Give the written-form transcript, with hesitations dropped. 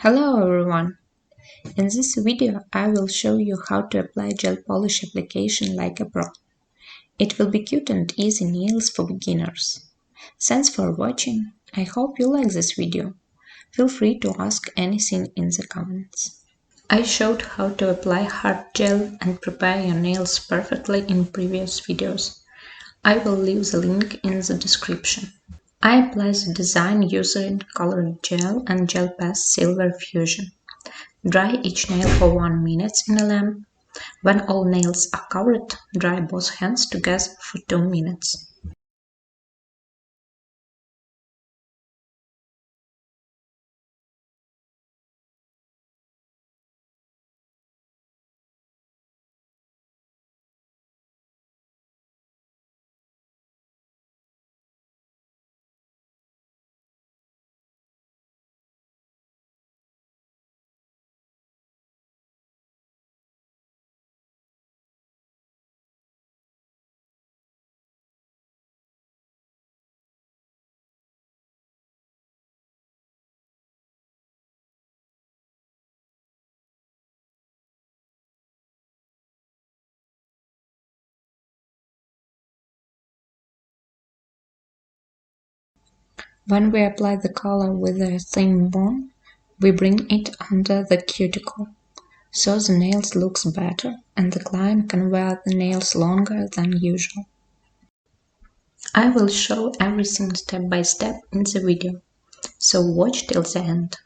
Hello everyone! In this video I will show you how to apply gel polish application like a pro. It will be cute and easy nails for beginners. Thanks for watching. I hope you like this video. Feel free to ask anything in the comments. I showed how to apply hard gel and prepare your nails perfectly in previous videos. I will leave the link in the description. I apply the design using colored gel and gel paste silver fusion. Dry each nail for 1 minute in a lamp. When all nails are covered, dry both hands together for 2 minutes. When we apply the color with a thin bond, we bring it under the cuticle, so the nails looks better and the client can wear the nails longer than usual. I will show everything step by step in the video, so watch till the end.